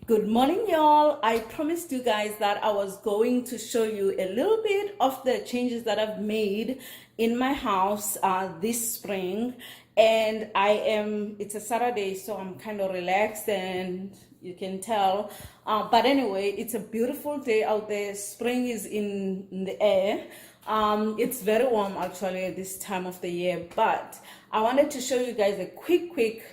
Good morning, y'all. I promised you guys that I was going to show you a little bit of the changes that I've made in my house this spring. And it's a Saturday, so I'm kind of relaxed and you can tell. But anyway, it's a beautiful day out there. Spring is in the air. It's very warm actually at this time of the year, but I wanted to show you guys a quick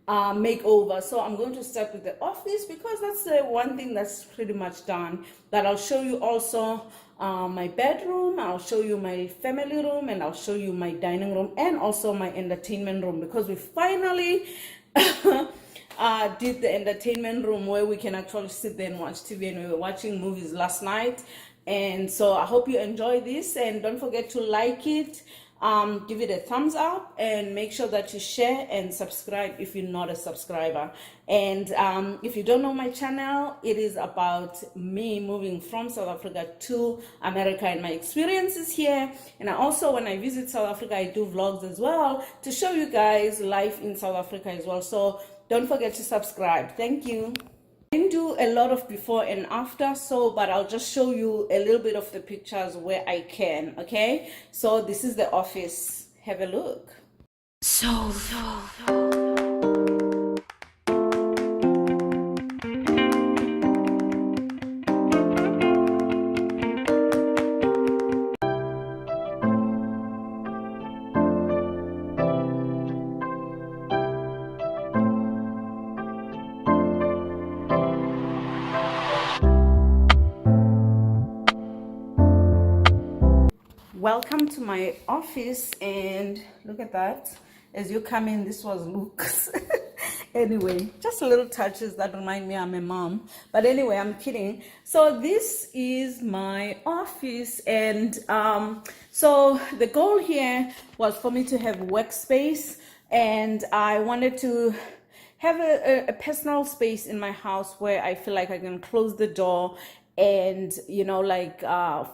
makeover. So I'm going to start with the office because that's the one thing that's pretty much done. But I'll show you also my bedroom, I'll show you my family room, and I'll show you my dining room and also my entertainment room, because we finally did the entertainment room where we can actually sit there and watch TV, and we were watching movies last night. And so I hope you enjoy this, and don't forget to like it, give it a thumbs up, and make sure that you share and subscribe if you're not a subscriber. And if you don't know my channel, it is about me moving from South Africa to America and my experiences here. And I also, when I visit South Africa, I do vlogs as well to show you guys life in South Africa as well. So don't forget to subscribe. Thank you. I didn't do a lot of before and after, but I'll just show you a little bit of the pictures where I can. Okay, so this is the office. Have a look. So welcome to my office, and look at that. As you come in, this was Luke's. Anyway, just little touches that remind me I'm a mom. But anyway, I'm kidding. So this is my office, and so the goal here was for me to have workspace, and I wanted to have a personal space in my house where I feel like I can close the door and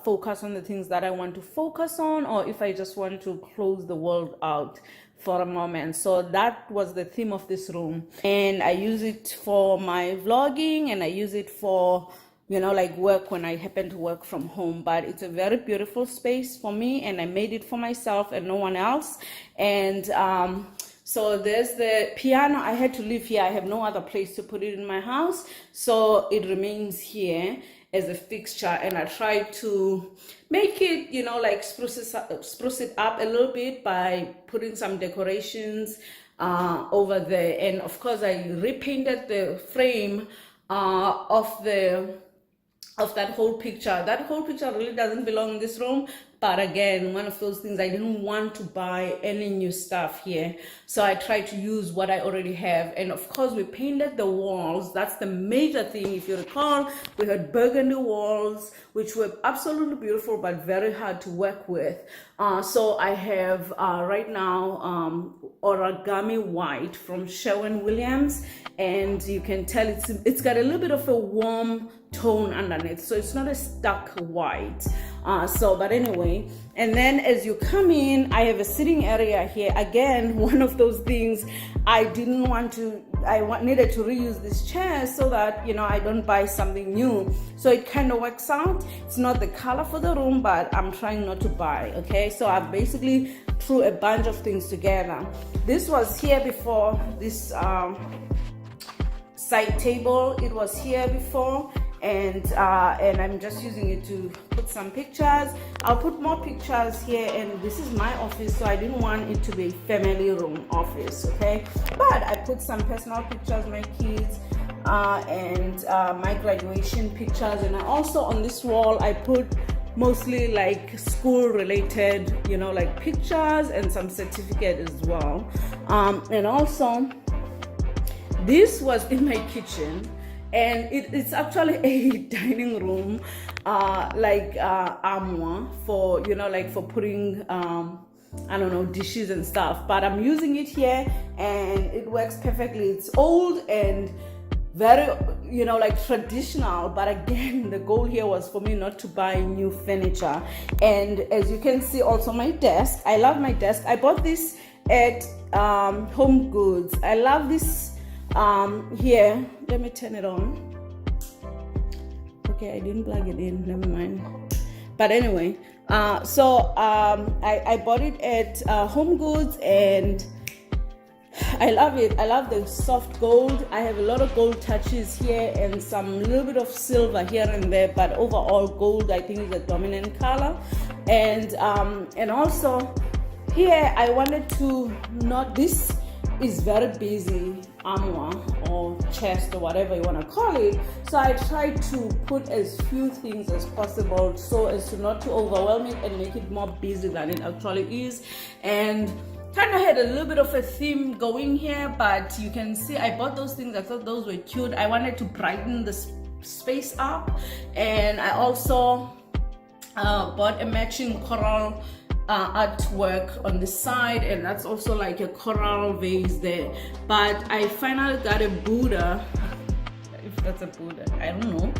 focus on the things that I want to focus on, or if I just want to close the world out for a moment. So that was the theme of this room, and I use it for my vlogging, and I use it for work when I happen to work from home. But it's a very beautiful space for me, and I made it for myself and no one else. And so there's the piano. I had to leave here. I have no other place to put it in my house, so it remains here as a fixture, and I try to make it, spruce it up a little bit by putting some decorations over there. And of course, I repainted the frame of that whole picture. That whole picture really doesn't belong in this room. But again, one of those things, I didn't want to buy any new stuff here. So I tried to use what I already have. And of course, we painted the walls. That's the major thing. If you recall, we had burgundy walls, which were absolutely beautiful, but very hard to work with. So I have right now Origami white from Sherwin Williams. And you can tell it's got a little bit of a warm tone underneath, so it's not a stuck white. But anyway, and then as you come in, I have a sitting area here. Again, one of those things, I needed to reuse this chair so that I don't buy something new. So it kind of works out. It's not the color for the room, but I'm trying not to buy. Okay, so I basically threw a bunch of things together. This was here before. This side table, it was here before, and I'm just using it to put some pictures. I'll put more pictures here, and this is my office, so I didn't want it to be a family room office. Okay, but I put some personal pictures, my kids and my graduation pictures. And I also, on this wall, I put mostly like school related pictures and some certificate as well. And also, this was in my kitchen, and it's actually a dining room armoire for for putting dishes and stuff. But I'm using it here, and it works perfectly. It's old and very traditional, but again, the goal here was for me not to buy new furniture. And as you can see, also my desk, I love my desk. I bought this at Homegoods. I love this here. Let me turn it on. Okay, I didn't plug it in, never mind. But anyway, I bought it at Homegoods, and I love it. I love the soft gold. I have a lot of gold touches here and some little bit of silver here and there, but overall gold I think is a dominant color. And also here I wanted to not, this is very busy armoire or chest or whatever you want to call it, so I tried to put as few things as possible so as to not to overwhelm it and make it more busy than it actually is. And kind of had a little bit of a theme going here, but you can see I bought those things. I thought those were cute. I wanted to brighten the space up, and I also bought a matching coral artwork on the side, and that's also like a coral vase there. But I finally got a Buddha, if that's a Buddha, I don't know,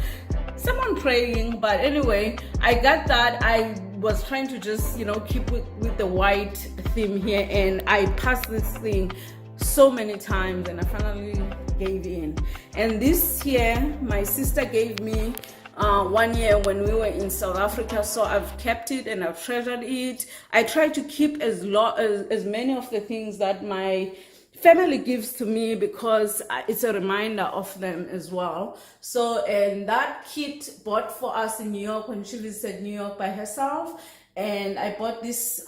someone praying. But anyway, I got that. I was trying to just, you know, keep with the white theme here, and I passed this thing so many times and I finally gave in. And this here my sister gave me 1 year when we were in South Africa, so I've kept it and I've treasured it. I try to keep as many of the things that my family gives to me because it's a reminder of them as well. So, and that kit bought for us in New York when she visited New York by herself, and I bought this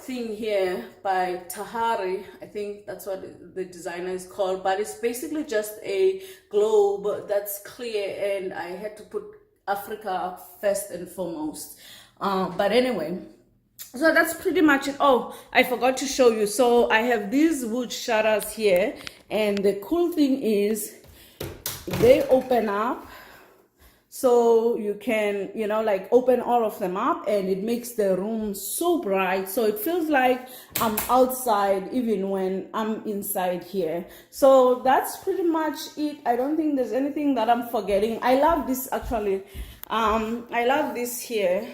thing here by Tahari. I think that's what the designer is called, but it's basically just a globe that's clear, and I had to put Africa first and foremost. But anyway, so that's pretty much it. Oh, I forgot to show you. So I have these wood shutters here, and the cool thing is they open up, so you can, you know, like open all of them up, and it makes the room so bright, so it feels like I'm outside even when I'm inside here. So that's pretty much it. I don't think there's anything that I'm forgetting. I love this actually. I love this here.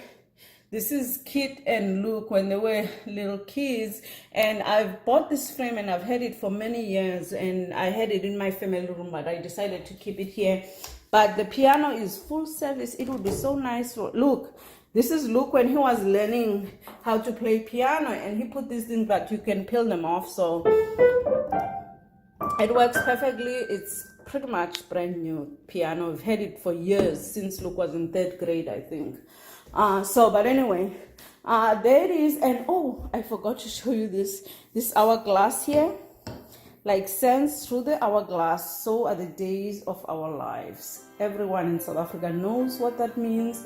This is Kit and Luke when they were little kids, and I've bought this frame and I've had it for many years, and I had it in my family room, but I decided to keep it here. But the piano is full service. It would be so nice for Luke. This is Luke when he was learning how to play piano, and he put these things that you can peel them off, so it works perfectly. It's pretty much brand new piano. I've had it for years, since Luke was in 3rd grade, I think. But anyway, there it is. And oh, I forgot to show you this hourglass here. Like sands through the hourglass, so are the days of our lives. Everyone in South Africa knows what that means.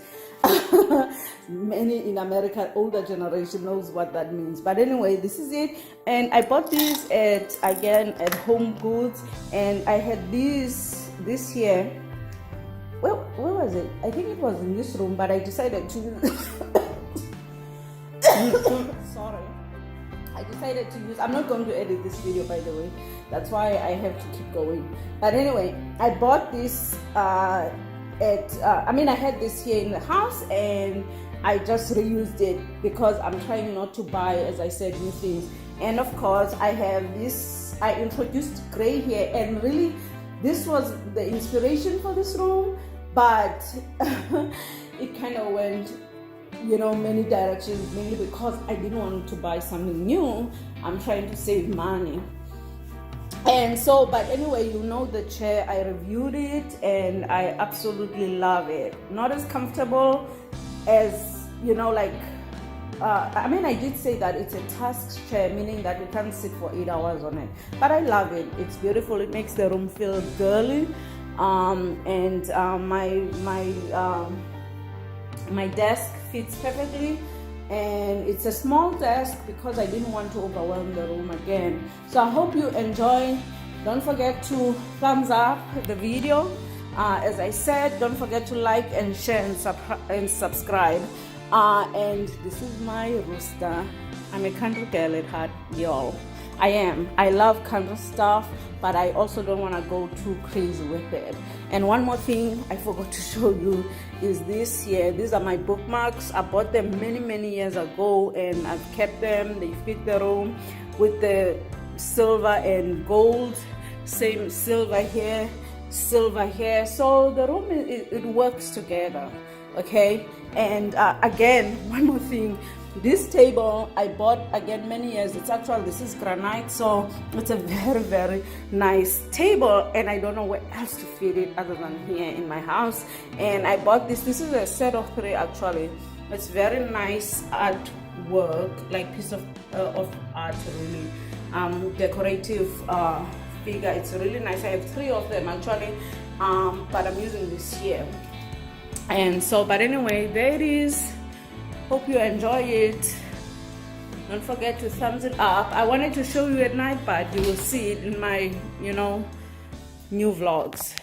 Many in America, older generation knows what that means. But anyway, this is it. And I bought these at Homegoods, and I had this here. Where was it? I think it was in this room, but I decided to sorry. I decided to use, I'm not going to edit this video, by the way. That's why I have to keep going. But anyway, I bought this I had this here in the house, and I just reused it because I'm trying not to buy, as I said, new things. And of course, I have this, I introduced gray here, and really, this was the inspiration for this room, but it kind of went, you know, many directions, mainly because I didn't want to buy something new. I'm trying to save money. And so, but anyway, you know, the chair, I reviewed it and I absolutely love it. Not as comfortable as, you know, like I did say that it's a task chair, meaning that you can't sit for 8 hours on it, but I love it. It's beautiful. It makes the room feel girly. My desk fits perfectly, and it's a small desk because I didn't want to overwhelm the room again. So I hope you enjoy. Don't forget to thumbs up the video. As I said, don't forget to like and share and subscribe. And this is my rooster. I'm a country girl at heart, y'all. I am. I love country stuff, but I also don't want to go too crazy with it. And one more thing I forgot to show you is this here. These are my bookmarks. I bought them many years ago, and I've kept them. They fit the room with the silver and gold. Same silver here silver here. So the room, it works together. Okay. And again, one more thing, this table I bought again many years. This is granite, so it's a very, very nice table, and I don't know where else to fit it other than here in my house. And I bought this is a set of 3 actually. It's very nice artwork, like piece of art, really decorative figure. It's really nice. I have 3 of them actually, but I'm using this here. And so, but anyway, there it is. Hope you enjoy it. Don't forget to thumbs it up. I wanted to show you at night, but you will see it in my, new vlogs.